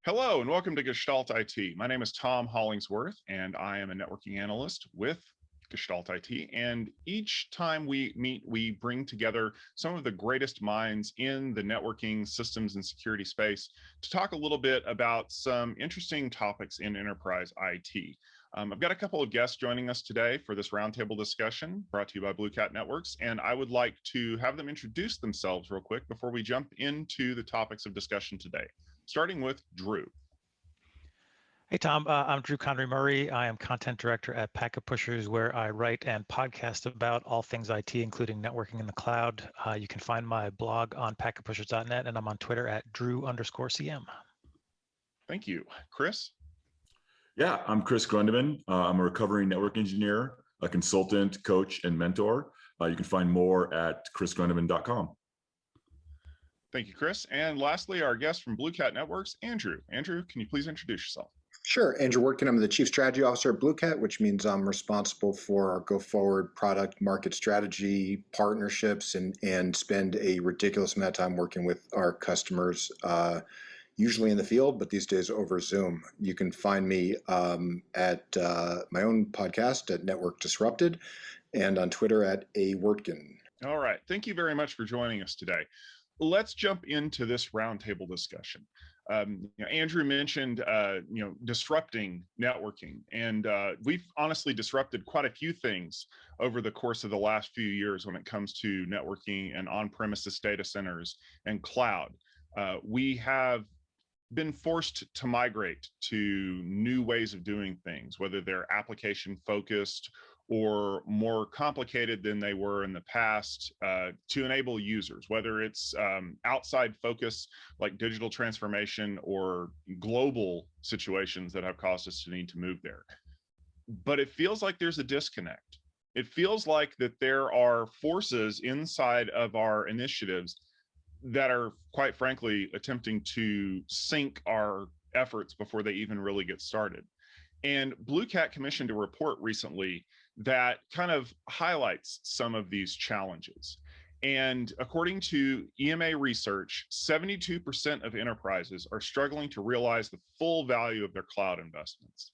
Hello and welcome to Gestalt IT. My name is Tom Hollingsworth and I am a networking analyst with Gestalt IT. And each time we meet, we bring together some of the greatest minds in the networking systems and security space to talk a little bit about some interesting topics in enterprise IT. I've got a couple of guests joining us today for this roundtable discussion brought to you by BlueCat Networks, and I would like to have them introduce themselves real quick before we jump into the topics of discussion today, starting with Drew. Hey, Tom. I'm Drew Conry Murray. I am content director at Packet Pushers, where I write and podcast about all things IT, including networking in the cloud. You can find my blog on packetpushers.net, and I'm on Twitter at Drew_CM. Thank you. Chris? Yeah, I'm Chris Grundeman. I'm a recovering network engineer, a consultant, coach, and mentor. You can find more at chrisgrundeman.com. Thank you, Chris. And lastly, our guest from BlueCat Networks, Andrew. Andrew, can you please introduce yourself? Sure. Andrew Workin. I'm the Chief Strategy Officer at BlueCat, which means I'm responsible for our go-forward product market strategy, partnerships, and spend a ridiculous amount of time working with our customers, usually in the field, but these days over Zoom. You can find me at my own podcast at Network Disrupted and on Twitter at @Wortkin. All right. Thank you very much for joining us today. Let's jump into this roundtable discussion. Andrew mentioned, disrupting networking, and we've honestly disrupted quite a few things over the course of the last few years when it comes to networking and on-premises data centers and cloud. We have been forced to migrate to new ways of doing things, whether they're application focused or more complicated than they were in the past, to enable users, whether it's outside focus like digital transformation or global situations that have caused us to need to move there. But it feels like there's a disconnect. It feels like that there are forces inside of our initiatives that are, quite frankly, attempting to sink our efforts before they even really get started. And BlueCat commissioned a report recently that kind of highlights some of these challenges. And according to EMA research, 72% of enterprises are struggling to realize the full value of their cloud investments.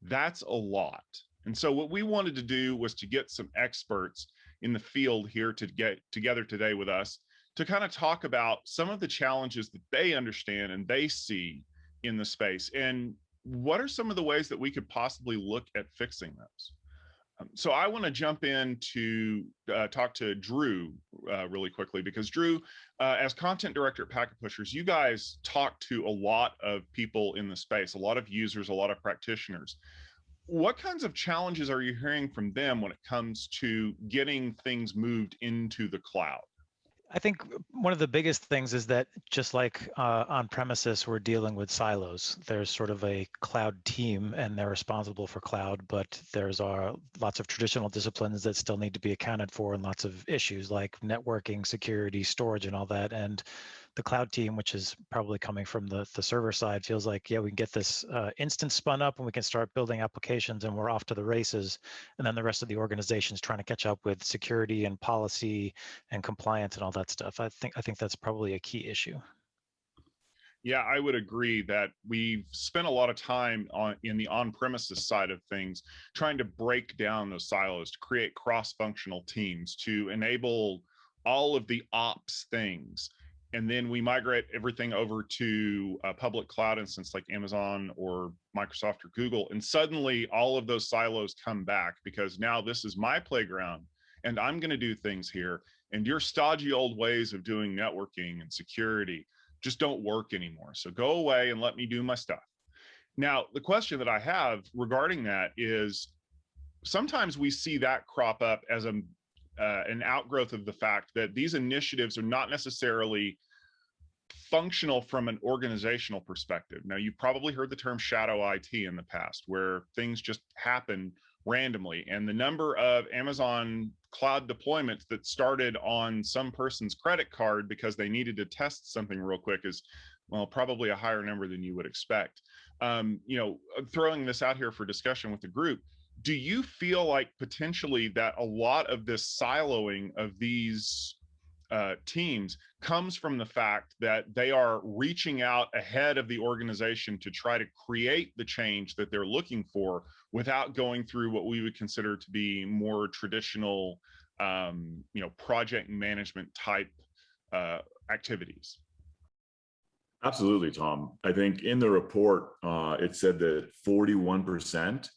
That's a lot. And so what we wanted to do was to get some experts in the field here to get together today with us to kind of talk about some of the challenges that they understand and they see in the space, and what are some of the ways that we could possibly look at fixing those. So I want to jump in to talk to Drew really quickly, because Drew, as content director at Packet Pushers, you guys talk to a lot of people in the space, a lot of users, a lot of practitioners. What kinds of challenges are you hearing from them when it comes to getting things moved into the cloud? I think one of the biggest things is that just like on premises, we're dealing with silos. There's sort of a cloud team and they're responsible for cloud, but there's lots of traditional disciplines that still need to be accounted for, and lots of issues like networking, security, storage, and all that. And the cloud team, which is probably coming from the server side, feels like, yeah, we can get this instance spun up and we can start building applications and we're off to the races. And then the rest of the organization is trying to catch up with security and policy and compliance and all that stuff. I think that's probably a key issue. Yeah, I would agree that we've spent a lot of time in the on-premises side of things trying to break down those silos, to create cross-functional teams, to enable all of the ops things. And then we migrate everything over to a public cloud instance like Amazon or Microsoft or Google. And suddenly all of those silos come back, because now this is my playground and I'm going to do things here. And your stodgy old ways of doing networking and security just don't work anymore. So go away and let me do my stuff. Now, the question that I have regarding that is, sometimes we see that crop up as an outgrowth of the fact that these initiatives are not necessarily functional from an organizational perspective. Now, you've probably heard the term shadow IT in the past, where things just happen randomly. And the number of Amazon cloud deployments that started on some person's credit card because they needed to test something real quick is, well, probably a higher number than you would expect. Throwing this out here for discussion with the group, do you feel like potentially that a lot of this siloing of these teams comes from the fact that they are reaching out ahead of the organization to try to create the change that they're looking for without going through what we would consider to be more traditional, project management type activities. Absolutely, Tom. I think in the report, it said that 41%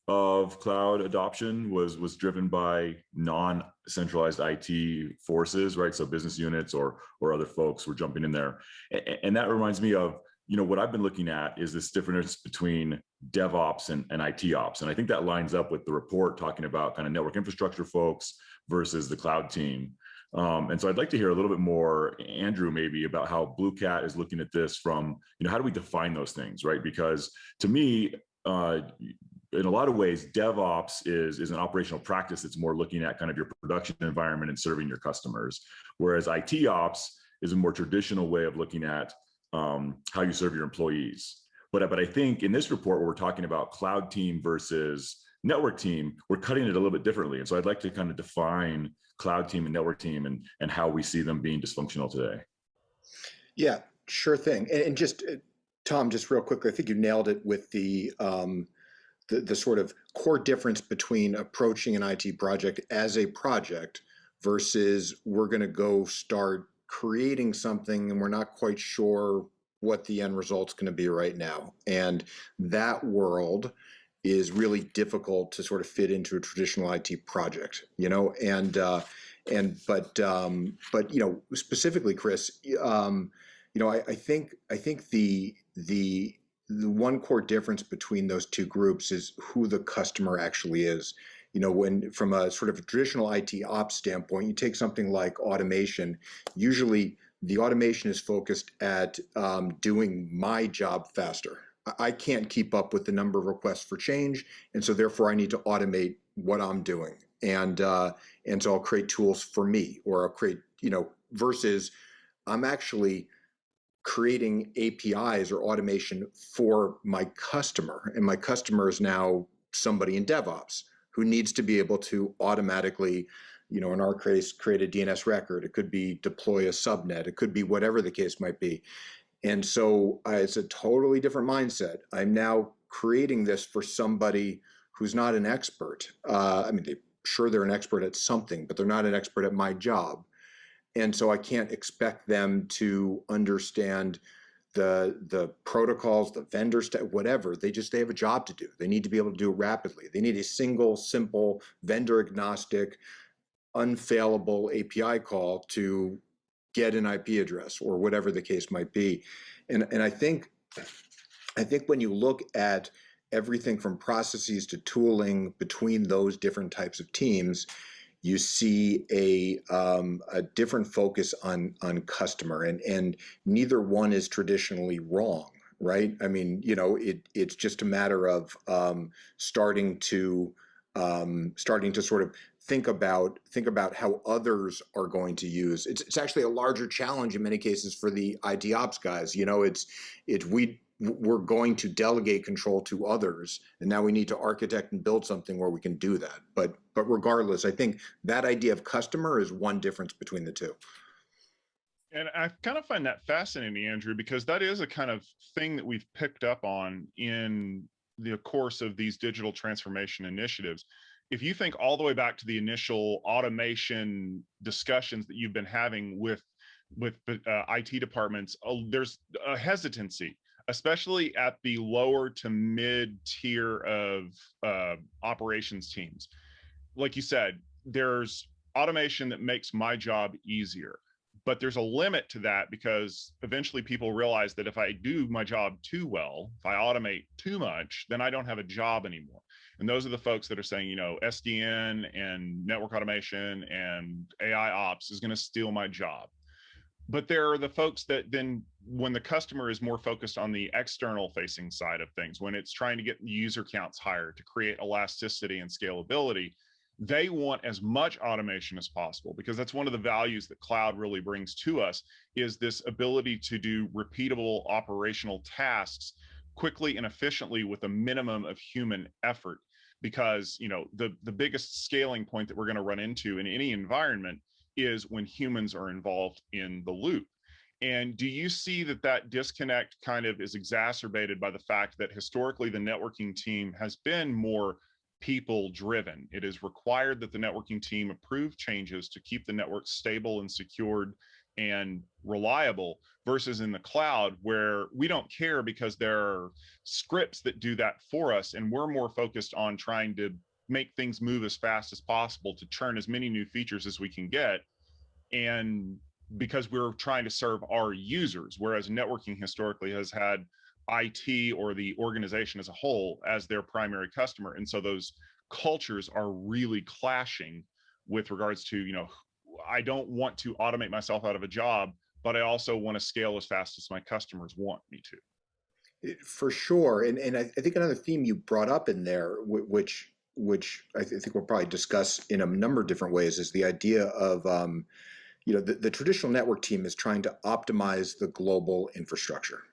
of cloud adoption was driven by non-centralized IT forces, right? So business units or other folks were jumping in there. And that reminds me of, what I've been looking at is this difference between DevOps and IT ops. And I think that lines up with the report talking about kind of network infrastructure folks versus the cloud team. And so I'd like to hear a little bit more, Andrew, maybe about how BlueCat is looking at this from, how do we define those things, right? Because to me, in a lot of ways, DevOps is an operational practice that's more looking at kind of your production environment and serving your customers, whereas IT ops is a more traditional way of looking at how you serve your employees. But I think in this report, where we're talking about cloud team versus network team, we're cutting it a little bit differently. And so I'd like to kind of define cloud team and network team and how we see them being dysfunctional today. Yeah, sure thing. And just Tom, just real quickly, I think you nailed it with the sort of core difference between approaching an IT project as a project versus we're going to go start creating something and we're not quite sure what the end result's going to be right now. And that world is really difficult to sort of fit into a traditional IT project, but specifically, Chris, I think the one core difference between those two groups is who the customer actually is. When from a sort of a traditional IT ops standpoint, you take something like automation, usually the automation is focused at doing my job faster. I can't keep up with the number of requests for change, and so therefore I need to automate what I'm doing. And so I'll create tools for me, or I'll create, versus I'm actually creating APIs or automation for my customer. And my customer is now somebody in DevOps who needs to be able to automatically, in our case, create a DNS record. It could be deploy a subnet. It could be whatever the case might be. And so it's a totally different mindset. I'm now creating this for somebody who's not an expert. They're an expert at something, but they're not an expert at my job. And so I can't expect them to understand the protocols, the vendor whatever. They have a job to do. They need to be able to do it rapidly. They need a single, simple, vendor agnostic, unfailable API call to get an IP address or whatever the case might be. And I think when you look at everything from processes to tooling between those different types of teams, you see a different focus on customer, and neither one is traditionally wrong, right? It's just a matter of starting to sort of think about how others are going to use. It's actually a larger challenge in many cases for the IT ops guys. We're going to delegate control to others, and now we need to architect and build something where we can do that. But regardless, I think that idea of customer is one difference between the two. And I kind of find that fascinating, Andrew, because that is a kind of thing that we've picked up on in the course of these digital transformation initiatives. If you think all the way back to the initial automation discussions that you've been having with IT departments, there's a hesitancy, especially at the lower to mid tier of operations teams. Like you said, there's automation that makes my job easier, but there's a limit to that, because eventually people realize that if I do my job too well, if I automate too much, then I don't have a job anymore. And those are the folks that are saying, SDN and network automation and AI ops is going to steal my job. But there are the folks that then, when the customer is more focused on the external facing side of things, when it's trying to get user counts higher to create elasticity and scalability, they want as much automation as possible, because that's one of the values that cloud really brings to us, is this ability to do repeatable operational tasks quickly and efficiently with a minimum of human effort. Because the biggest scaling point that we're going to run into in any environment is when humans are involved in the loop. And do you see that that disconnect kind of is exacerbated by the fact that historically the networking team has been more people driven? It is required that the networking team approve changes to keep the network stable and secured and reliable, versus in the cloud where we don't care because there are scripts that do that for us, and we're more focused on trying to make things move as fast as possible to churn as many new features as we can get, and because we're trying to serve our users, whereas networking historically has had IT or the organization as a whole as their primary customer. And so those cultures are really clashing with regards to, I don't want to automate myself out of a job, but I also want to scale as fast as my customers want me to. For sure. And I think another theme you brought up in there, which I think we'll probably discuss in a number of different ways, is the idea of, the traditional network team is trying to optimize the global infrastructure,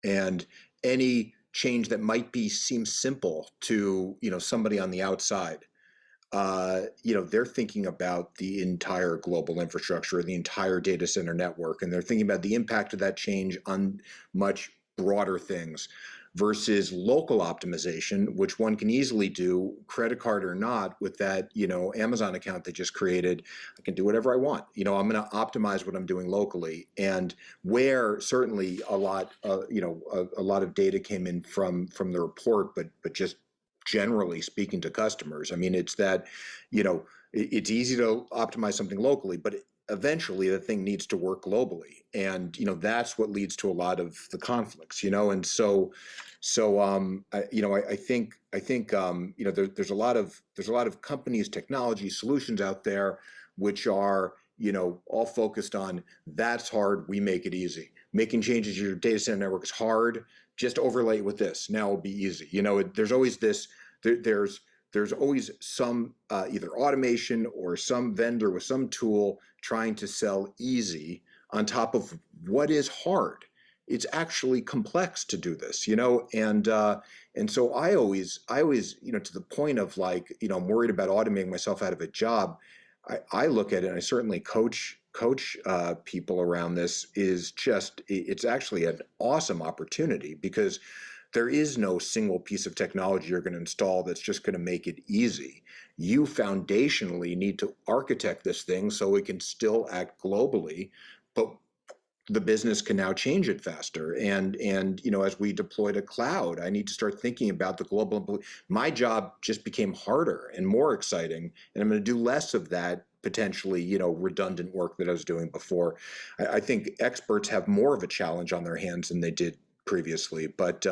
and any change that might seem simple to somebody on the outside, they're thinking about the entire global infrastructure, the entire data center network, and they're thinking about the impact of that change on much broader things, versus local optimization, which one can easily do, credit card or not, with that Amazon account they just created. I can do whatever I want. I'm going to optimize what I'm doing locally, and where certainly a lot of data came in from the report, but just generally speaking to customers, I mean, it's that it's easy to optimize something locally, but eventually the thing needs to work globally, and that's what leads to a lot of the conflicts, and I think there's a lot of companies, technology solutions out there which are all focused on, that's hard, we make it easy. Making changes to your data center network is hard, just overlay it with this, now it'll be easy. There's always this, there's always some either automation or some vendor with some tool trying to sell easy on top of what is hard. It's actually complex to do this, and so I always, to the point of like, I'm worried about automating myself out of a job. I look at it, and I certainly coach people around this, it's actually an awesome opportunity, because there is no single piece of technology you're going to install that's just going to make it easy. You foundationally need to architect this thing so it can still act globally, but the business can now change it faster. And as we deploy to cloud, I need to start thinking about the global. My job just became harder and more exciting, and I'm going to do less of that potentially, redundant work that I was doing before. I think experts have more of a challenge on their hands than they did previously, but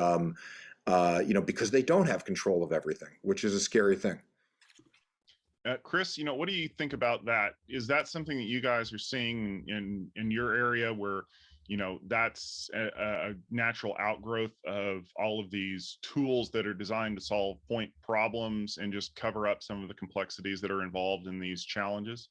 because they don't have control of everything, which is a scary thing. Chris, what do you think about that? Is that something that you guys are seeing in your area, where that's a natural outgrowth of all of these tools that are designed to solve point problems and just cover up some of the complexities that are involved in these challenges?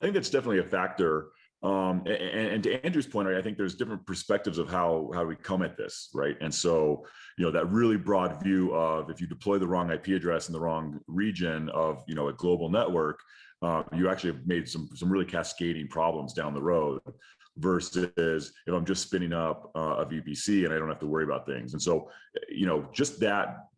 I think that's definitely a factor. And to Andrew's point, right, I think there's different perspectives of how we come at this, right? And so, that really broad view of, if you deploy the wrong IP address in the wrong region of, a global network, you actually have made some really cascading problems down the road, versus if I'm just spinning up a VPC and I don't have to worry about things. And so, just that,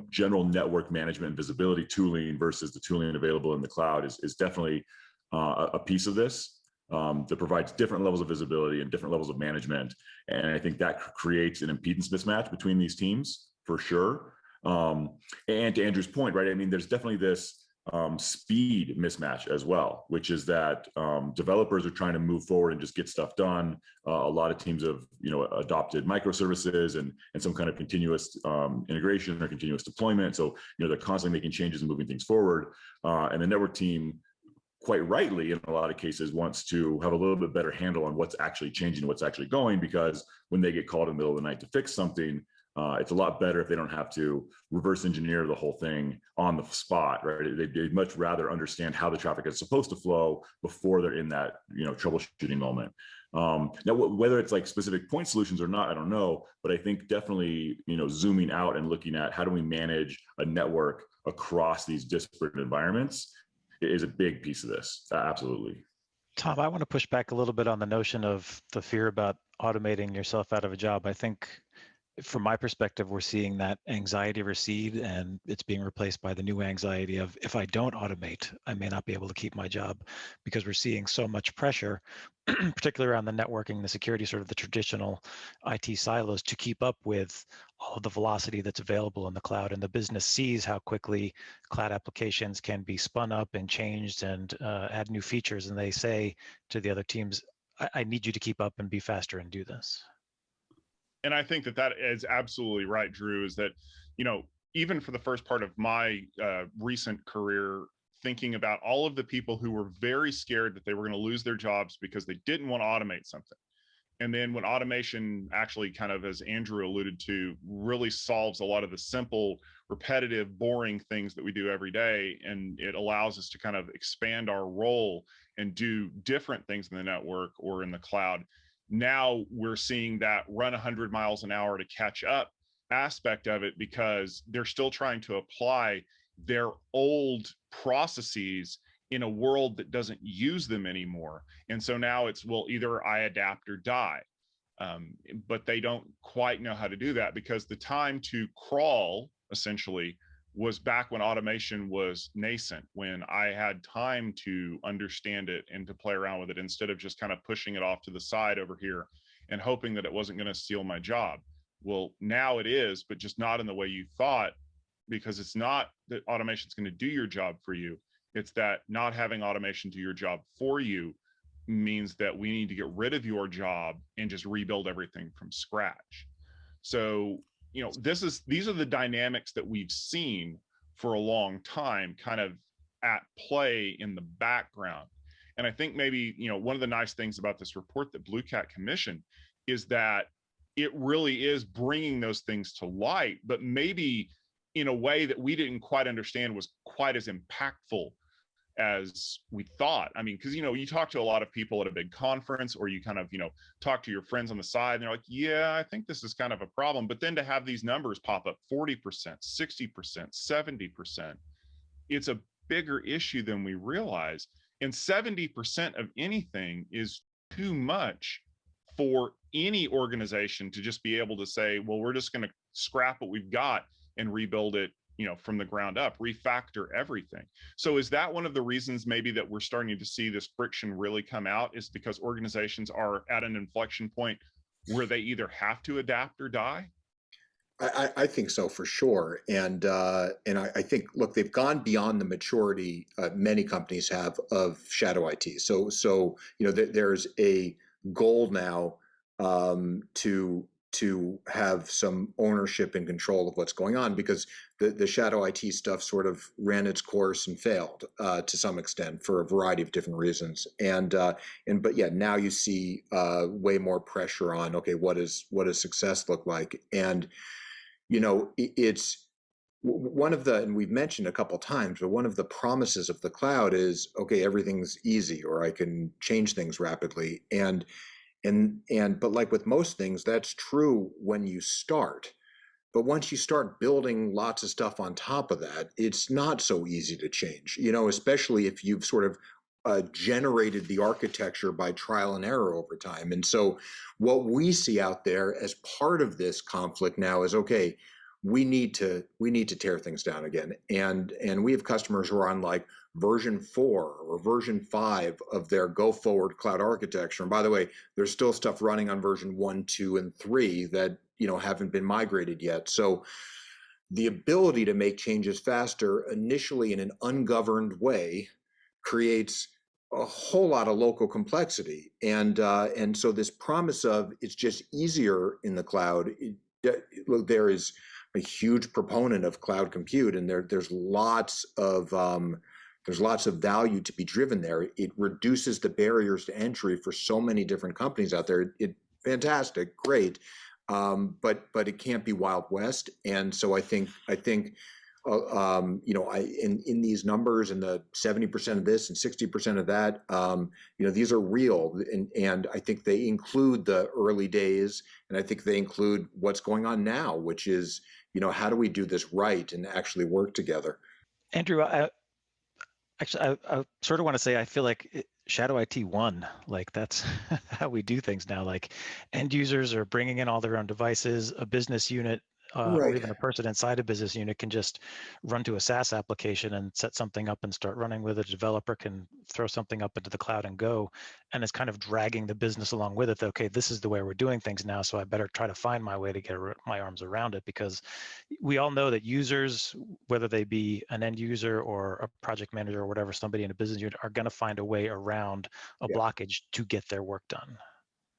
general network management and visibility tooling versus the tooling available in the cloud is definitely a piece of this. That provides different levels of visibility and different levels of management. And I think that creates an impedance mismatch between these teams, for sure. And to Andrew's point, right, I mean, there's definitely this speed mismatch as well, which is that developers are trying to move forward and just get stuff done. A lot of teams have, adopted microservices and some kind of continuous integration or continuous deployment. So, they're constantly making changes and moving things forward. And the network team, quite rightly, in a lot of cases, wants to have a little bit better handle on what's actually changing, what's actually going, because when they get called in the middle of the night to fix something, it's a lot better if they don't have to reverse engineer the whole thing on the spot, right? They'd much rather understand how the traffic is supposed to flow before they're in that, troubleshooting moment. Now, whether it's like specific point solutions or not, I don't know, but I think definitely, zooming out and looking at how do we manage a network across these disparate environments is a big piece of this. Absolutely. Tom, I want to push back a little bit on the notion of the fear about automating yourself out of a job. I think from my perspective, we're seeing that anxiety recede, and it's being replaced by the new anxiety of, if I don't automate, I may not be able to keep my job, because we're seeing so much pressure, particularly around the networking, the security, sort of the traditional IT silos, to keep up with all of the velocity that's available in the cloud. And the business sees how quickly cloud applications can be spun up and changed and add new features. And they say to the other teams, I need you to keep up and be faster and do this. And I think that is absolutely right, Drew, is that, even for the first part of my recent career, thinking about all of the people who were very scared that they were going to lose their jobs because they didn't want to automate something. And then when automation actually, kind of, as Andrew alluded to, really solves a lot of the simple, repetitive, boring things that we do every day, and it allows us to kind of expand our role and do different things in the network or in the cloud. Now we're seeing that run 100 miles an hour to catch up aspect of it, because they're still trying to apply their old processes in a world that doesn't use them anymore. And so now it's, well, either I adapt or die. But they don't quite know how to do that, because the time to crawl, essentially, was back when automation was nascent, when I had time to understand it and to play around with it, instead of just kind of pushing it off to the side over here and hoping that it wasn't going to steal my job. Well, now it is, but just not in the way you thought, because it's not that automation is going to do your job for you. It's that not having automation do your job for you means that we need to get rid of your job and just rebuild everything from scratch. So, these are the dynamics that we've seen for a long time, kind of at play in the background. And I think maybe, one of the nice things about this report that BlueCat commissioned is that it really is bringing those things to light, but maybe in a way that we didn't quite understand was quite as impactful as we thought. I mean, because, you talk to a lot of people at a big conference, or you kind of, talk to your friends on the side, and they're like, yeah, I think this is kind of a problem. But then to have these numbers pop up 40%, 60%, 70%, it's a bigger issue than we realize. And 70% of anything is too much for any organization to just be able to say, well, we're just going to scrap what we've got and rebuild it, from the ground up, refactor everything. So is that one of the reasons maybe that we're starting to see this friction really come out, is because organizations are at an inflection point where they either have to adapt or die? I think so, for sure. And I think, look, they've gone beyond the maturity many companies have of shadow IT. So there's a goal now to have some ownership and control of what's going on, because the shadow IT stuff sort of ran its course and failed to some extent for a variety of different reasons. But yeah, now you see way more pressure on, okay, what does success look like? And it's one of the, and we've mentioned a couple times, but one of the promises of the cloud is, okay, everything's easy, or I can change things rapidly. But like with most things, that's true when you start. But once you start building lots of stuff on top of that, it's not so easy to change, especially if you've sort of generated the architecture by trial and error over time. And so what we see out there as part of this conflict now is, okay, we need to tear things down again. And we have customers who are on like version 4 or version 5 of their go forward cloud architecture. And by the way, there's still stuff running on version 1, 2, and 3 that haven't been migrated yet. So the ability to make changes faster initially in an ungoverned way creates a whole lot of local complexity. And so this promise of it's just easier in the cloud, look, there is a huge proponent of cloud compute, and there's lots of value to be driven there. It reduces the barriers to entry for so many different companies out there. Fantastic, great, but it can't be Wild West. And so I think in these numbers, and the 70% of this and 60% of that, these are real, and I think they include the early days, and I think they include what's going on now, which is, how do we do this right and actually work together? Andrew, Actually, I sort of want to say I feel like Shadow IT won. Like that's how we do things now. Like end users are bringing in all their own devices. A business unit or Right. even a person inside a business unit can just run to a SaaS application and set something up and start running with it. A developer can throw something up into the cloud and go. And it's kind of dragging the business along with it. Okay, this is the way we're doing things now. So I better try to find my way to get my arms around it, because we all know that users, whether they be an end user or a project manager or whatever, somebody in a business unit, are going to find a way around a Yeah. blockage to get their work done.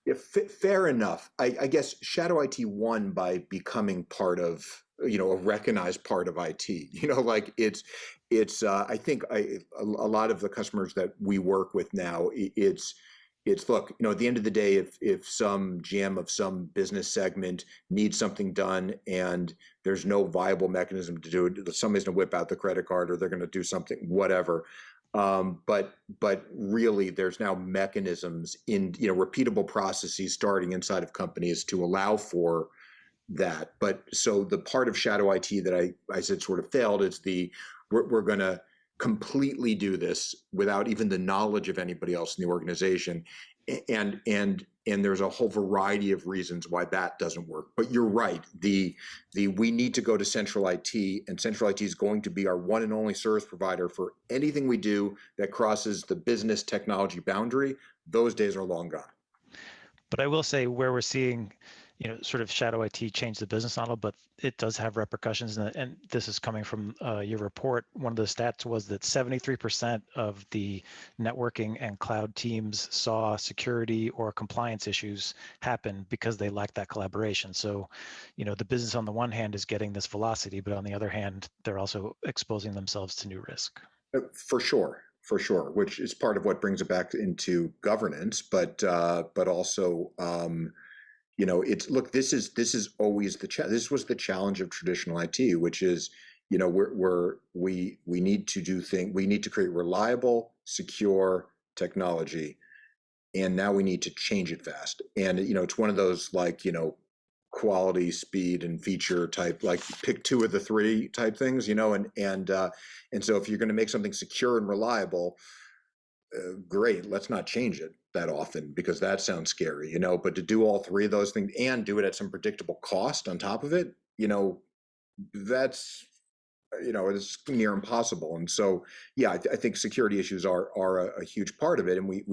Yeah, fair enough. I guess Shadow IT won by becoming part of, a recognized part of IT. Like it's. I think a lot of the customers that we work with now, it's look, at the end of the day, if some GM of some business segment needs something done and there's no viable mechanism to do it, somebody's going to whip out the credit card or they're going to do something, whatever. But really, there's now mechanisms in repeatable processes starting inside of companies to allow for that. But so the part of Shadow IT that I said sort of failed is we're going to completely do this without even the knowledge of anybody else in the organization, and there's a whole variety of reasons why that doesn't work. But you're right. We need to go to central IT, and central IT is going to be our one and only service provider for anything we do that crosses the business technology boundary. Those days are long gone. But I will say where we're seeing, sort of Shadow IT change the business model, but it does have repercussions. And this is coming from your report. One of the stats was that 73% of the networking and cloud teams saw security or compliance issues happen because they lacked that collaboration. So, the business on the one hand is getting this velocity, but on the other hand, they're also exposing themselves to new risk. For sure, which is part of what brings it back into governance, but also, it's look. This is always this was the challenge of traditional IT, which is, we need to do things. We need to create reliable, secure technology, and now we need to change it fast. And it's one of those, like, quality, speed, and feature type, like pick two of the three type things, and so if you're going to make something secure and reliable, great, let's not change it that often because that sounds scary, but to do all three of those things and do it at some predictable cost on top of it, that's, it's near impossible. And so, yeah, I think security issues are a huge part of it. And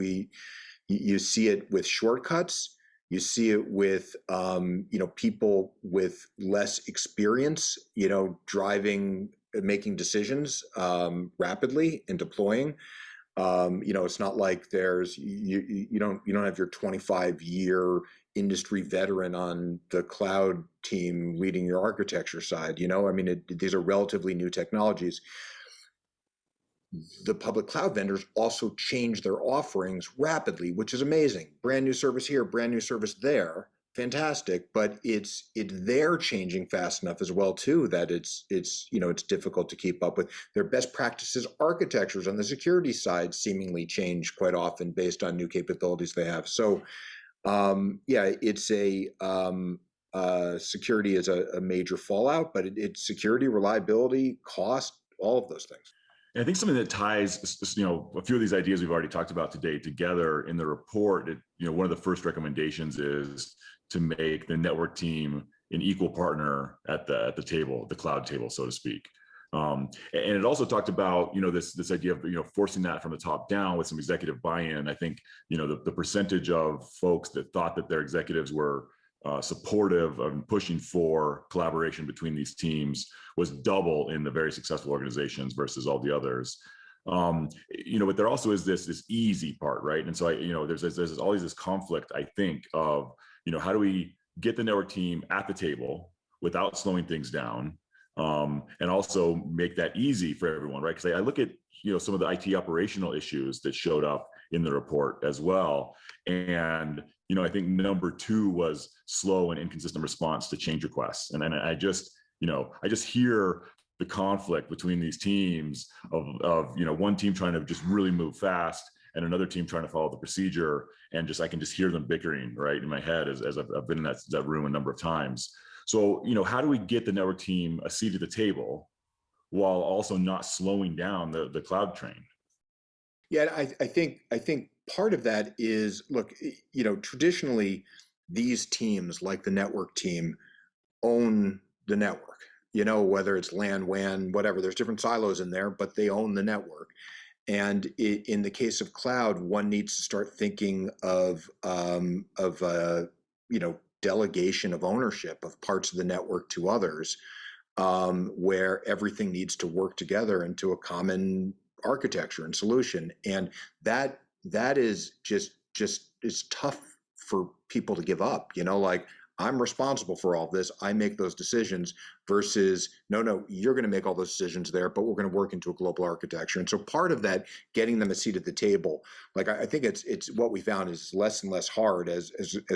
you see it with shortcuts. You see it with, people with less experience, making decisions rapidly and deploying. It's not like there's you don't have your 25-year industry veteran on the cloud team leading your architecture side. These are relatively new technologies. The public cloud vendors also change their offerings rapidly, which is amazing. Brand new service here, brand new service there. Fantastic, but they're changing fast enough as well too that it's difficult to keep up with. Their best practices architectures on the security side seemingly change quite often based on new capabilities they have. So it's security is a major fallout, but it's security, reliability, cost, all of those things. And I think something that ties, a few of these ideas we've already talked about today together in the report. One of the first recommendations is to make the network team an equal partner at the table, the cloud table, so to speak. And it also talked about, this idea of, forcing that from the top down with some executive buy-in. I think, the percentage of folks that thought that their executives were supportive of pushing for collaboration between these teams was double in the very successful organizations versus all the others. But there also is this easy part, right? And so there's always this conflict, I think, of, how do we get the network team at the table without slowing things down, and also make that easy for everyone, right? Because I look at, some of the IT operational issues that showed up in the report as well. And, I think number 2 was slow and inconsistent response to change requests. And I just hear the conflict between these teams of one team trying to just really move fast and another team trying to follow the procedure. And I can just hear them bickering right in my head as I've been in that room a number of times. So, how do we get the network team a seat at the table while also not slowing down the cloud train? Yeah, I think part of that is, look, traditionally these teams like the network team own the network. Whether it's LAN, WAN, whatever. There's different silos in there, but they own the network. And in the case of cloud, one needs to start thinking of delegation of ownership of parts of the network to others, where everything needs to work together into a common architecture and solution. And that is just it's tough for people to give up. Like, I'm responsible for all this. I make those decisions versus no, you're going to make all those decisions there, but we're going to work into a global architecture. And so part of that, getting them a seat at the table, like I think it's what we found is less and less hard as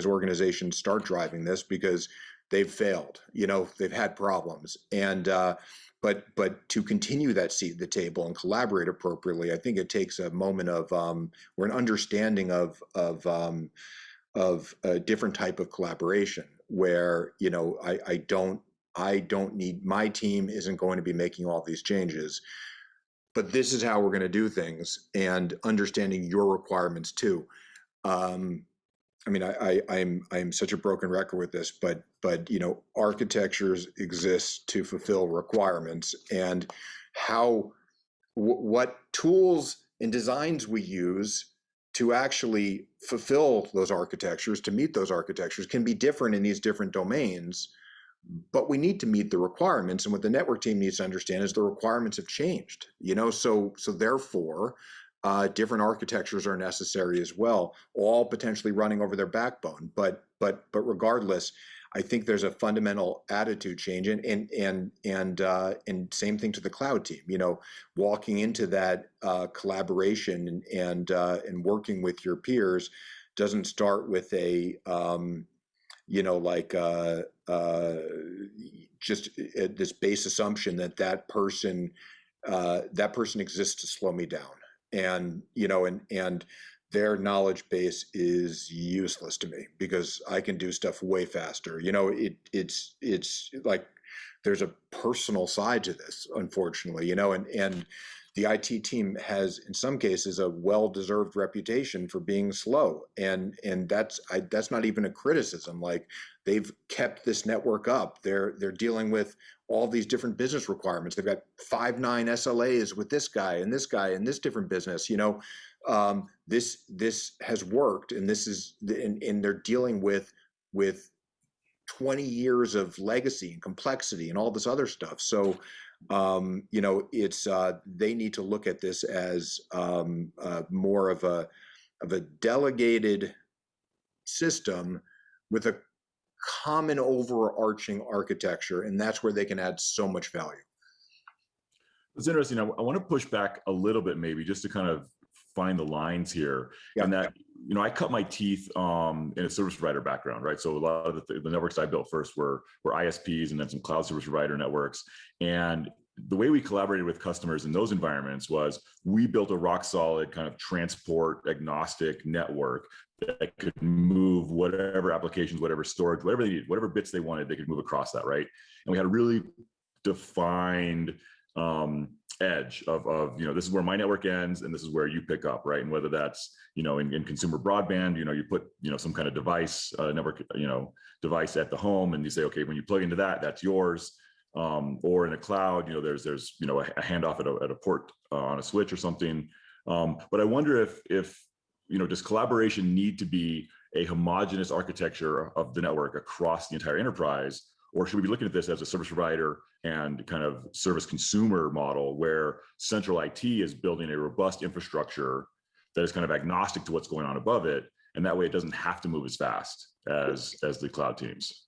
organizations start driving this, because they've failed. They've had problems, and but to continue that seat at the table and collaborate appropriately, I think it takes a moment of or an understanding of a different type of collaboration where I don't need, my team isn't going to be making all these changes, but this is how we're going to do things, and understanding your requirements too. I mean, I'm such a broken record with this, but architectures exist to fulfill requirements, and what tools and designs we use to actually fulfill those architectures, to meet those architectures, can be different in these different domains, but we need to meet the requirements. And what the network team needs to understand is the requirements have changed, so therefore different architectures are necessary as well, all potentially running over their backbone. But regardless, I think there's a fundamental attitude change, and same thing to the cloud team. Walking into that collaboration and working with your peers doesn't start with a just this base assumption that person exists to slow me down, and their knowledge base is useless to me because I can do stuff way faster. It's like there's a personal side to this, unfortunately, and the IT team has, in some cases, a well-deserved reputation for being slow, and that's not even a criticism. Like, they've kept this network up. They're dealing with all these different business requirements. They've got 5.9 SLAs with this guy and this different business. This has worked, and this is, and they're dealing with 20 years of legacy and complexity and all this other stuff. So, it's they need to look at this as more of a delegated system with a common overarching architecture, and that's where they can add so much value. It's interesting. I want to push back a little bit, maybe just to kind of find the lines here. Yeah. And that, I cut my teeth in a service provider background, right? So a lot of the networks I built first were ISPs, and then some cloud service provider networks. And the way we collaborated with customers in those environments was we built a rock solid kind of transport agnostic network that could move whatever applications, whatever storage, whatever they needed, whatever bits they wanted, they could move across that, right? And we had a really defined edge of this is where my network ends and this is where you pick up, right? And whether that's in consumer broadband, you put some kind of device, network device at the home, and you say, okay, when you plug into that, that's yours. Or in a cloud, there's a handoff at a port on a switch or something. But I wonder if does collaboration need to be a homogeneous architecture of the network across the entire enterprise? Or should we be looking at this as a service provider and kind of service consumer model where central IT is building a robust infrastructure that is kind of agnostic to what's going on above it, and that way it doesn't have to move as fast as the cloud teams?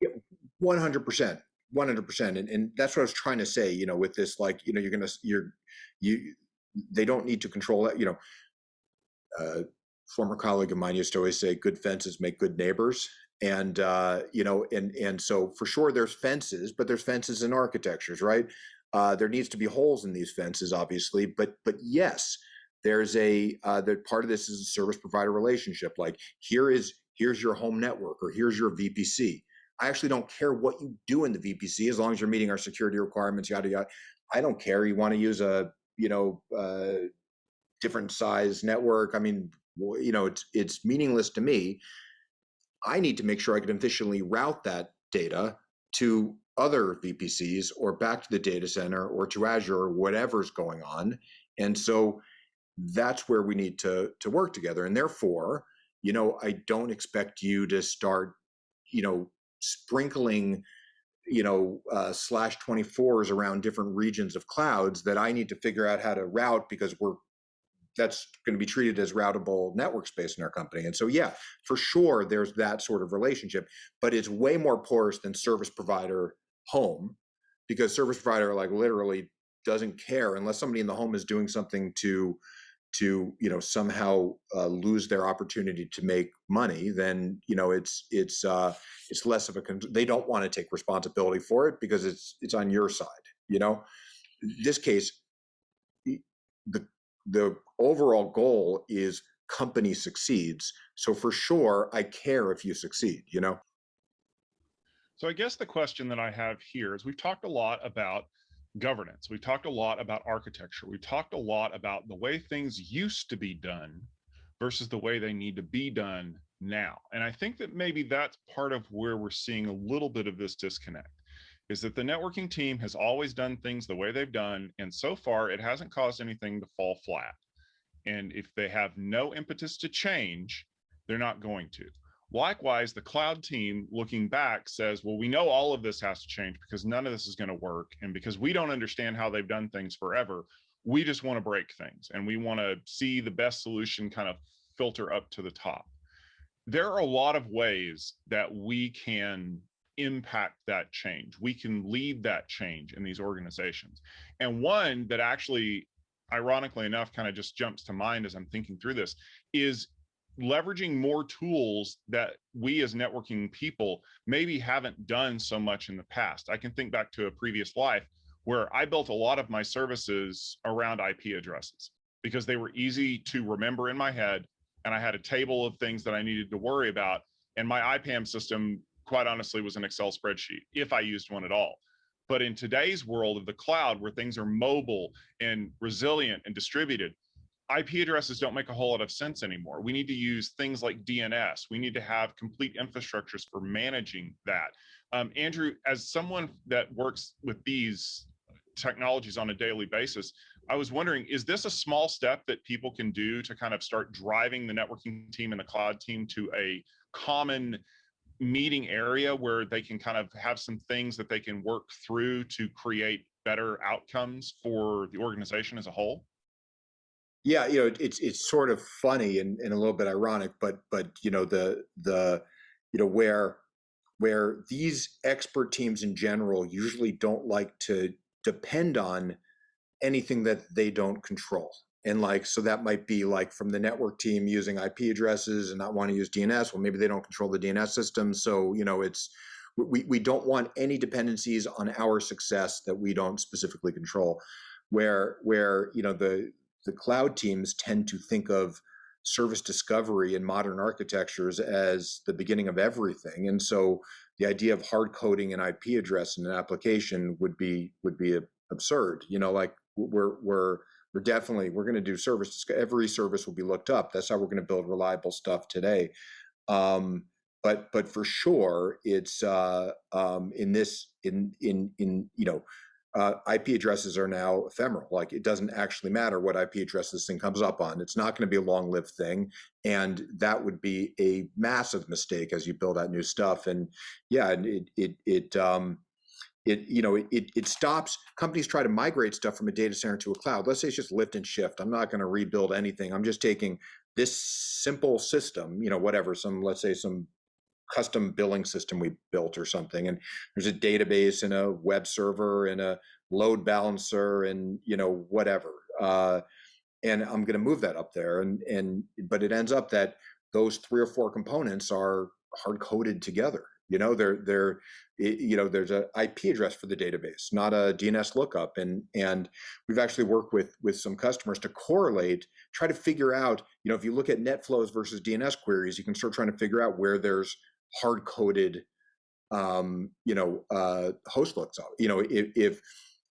100%. 100%. And that's what I was trying to say, with this, like, they don't need to control that. Former colleague of mine used to always say, good fences make good neighbors. And, and so for sure there's fences, but there's fences in architectures, right? There needs to be holes in these fences, obviously, but yes, there's that part of this is a service provider relationship. Like, here's your home network, or here's your VPC. I actually don't care what you do in the VPC as long as you're meeting our security requirements, yada, yada. I don't care. You want to use a, different size network. I mean, it's meaningless to me. I need to make sure I can efficiently route that data to other VPCs or back to the data center or to Azure or whatever's going on. And so that's where we need to work together. And therefore, I don't expect you to start, sprinkling, /24s around different regions of clouds that I need to figure out how to route because that's going to be treated as routable network space in our company. And so, yeah, for sure, there's that sort of relationship, but it's way more porous than service provider home, because service provider literally doesn't care unless somebody in the home is doing something to somehow lose their opportunity to make money. Then it's less of a they don't want to take responsibility for it because it's on your side. In this case, the overall goal is company succeeds. So for sure, I care if you succeed. So I guess the question that I have here is, we've talked a lot about governance. We've talked a lot about architecture. We've talked a lot about the way things used to be done versus the way they need to be done now. And I think that maybe that's part of where we're seeing a little bit of this disconnect, is that the networking team has always done things the way they've done. And so far, it hasn't caused anything to fall flat. And if they have no impetus to change, they're not going to. Likewise, the cloud team looking back says, well, we know all of this has to change because none of this is going to work. And because we don't understand how they've done things forever, we just want to break things and we want to see the best solution kind of filter up to the top. There are a lot of ways that we can impact that change. We can lead that change in these organizations. And one that actually, ironically enough, kind of just jumps to mind as I'm thinking through this is leveraging more tools that we as networking people maybe haven't done so much in the past. I can think back to a previous life where I built a lot of my services around IP addresses because they were easy to remember in my head. And I had a table of things that I needed to worry about. And my IPAM system, quite honestly, was an Excel spreadsheet, if I used one at all. But in today's world of the cloud, where things are mobile and resilient and distributed, IP addresses don't make a whole lot of sense anymore. We need to use things like DNS. We need to have complete infrastructures for managing that. Andrew, as someone that works with these technologies on a daily basis, I was wondering, is this a small step that people can do to kind of start driving the networking team and the cloud team to a common meeting area where they can kind of have some things that they can work through to create better outcomes for the organization as a whole? Yeah, it's sort of funny and a little bit ironic, but where these expert teams in general usually don't like to depend on anything that they don't control. And so that might be from the network team using IP addresses and not want to use DNS. Well, maybe they don't control the DNS system. So, we don't want any dependencies on our success that we don't specifically control. Where the cloud teams tend to think of service discovery in modern architectures as the beginning of everything. And so the idea of hard coding an IP address in an application would be absurd. We're going to do service. Every service will be looked up. That's how we're going to build reliable stuff today. But for sure, it's IP addresses are now ephemeral. It doesn't actually matter what IP address this thing comes up on. It's not going to be a long-lived thing, and that would be a massive mistake as you build out new stuff. And yeah, it stops. Companies try to migrate stuff from a data center to a cloud. Let's say it's just lift and shift. I'm not going to rebuild anything. I'm just taking this simple system, let's say some custom billing system we built or something, and there's a database and a web server and a load balancer and whatever, and I'm going to move that up there, but it ends up that those 3 or 4 components are hard coded together. There's an IP address for the database, not a DNS lookup, and we've actually worked with some customers to correlate, try to figure out, if you look at net flows versus DNS queries, you can start trying to figure out where there's hard coded host looks up. If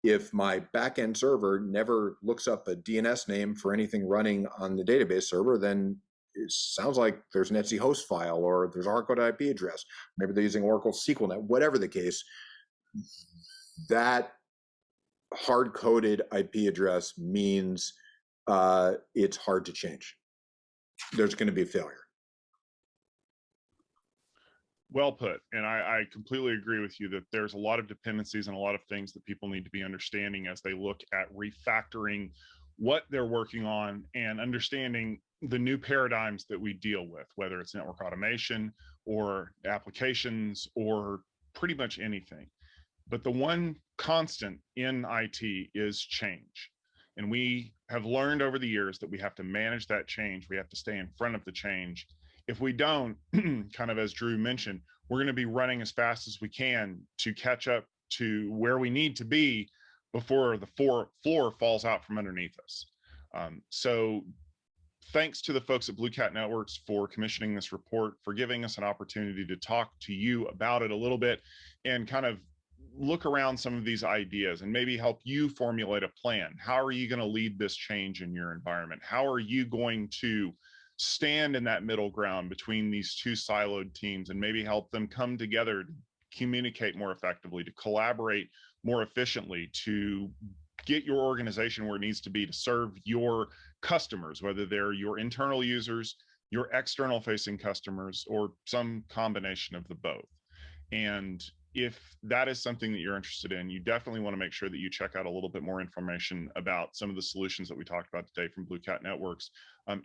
if my backend server never looks up a DNS name for anything running on the database server, then it sounds like there's an Etsy host file, or there's Oracle IP address. Maybe they're using Oracle SQLnet, whatever the case. That hard-coded IP address means it's hard to change. There's going to be a failure. Well put. And I completely agree with you that there's a lot of dependencies and a lot of things that people need to be understanding as they look at refactoring what they're working on and understanding the new paradigms that we deal with, whether it's network automation or applications or pretty much anything. But the one constant in IT is change. And we have learned over the years that we have to manage that change. We have to stay in front of the change. If we don't, kind of as Drew mentioned, we're going to be running as fast as we can to catch up to where we need to be before the floor falls out from underneath us. So thanks to the folks at BlueCat Networks for commissioning this report, for giving us an opportunity to talk to you about it a little bit and kind of look around some of these ideas and maybe help you formulate a plan. How are you going to lead this change in your environment? How are you going to stand in that middle ground between these two siloed teams and maybe help them come together to communicate more effectively, to collaborate more efficiently, to get your organization where it needs to be to serve your customers, whether they're your internal users, your external facing customers, or some combination of the both. And if that is something that you're interested in, you definitely want to make sure that you check out a little bit more information about some of the solutions that we talked about today from BlueCat Networks.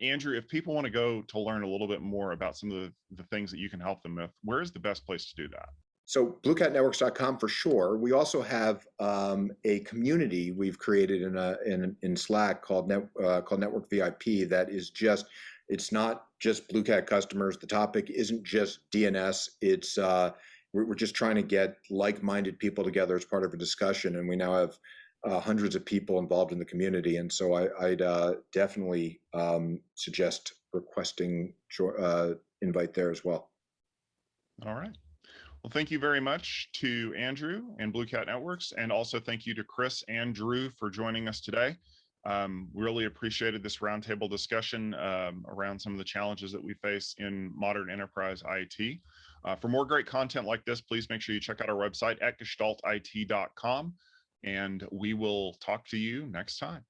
Andrew, if people want to go to learn a little bit more about some of the things that you can help them with, where is the best place to do that? So bluecatnetworks.com for sure. We also have a community we've created in Slack called Network VIP. That is just, it's not just BlueCat customers. The topic isn't just DNS. It's we're just trying to get like-minded people together as part of a discussion, and we now have hundreds of people involved in the community. And so I'd definitely suggest requesting invite there as well. All right. Well, thank you very much to Andrew and BlueCat Networks, and also thank you to Chris and Drew for joining us today. Really appreciated this roundtable discussion around some of the challenges that we face in modern enterprise IT. For more great content like this, please make sure you check out our website at gestaltit.com, and we will talk to you next time.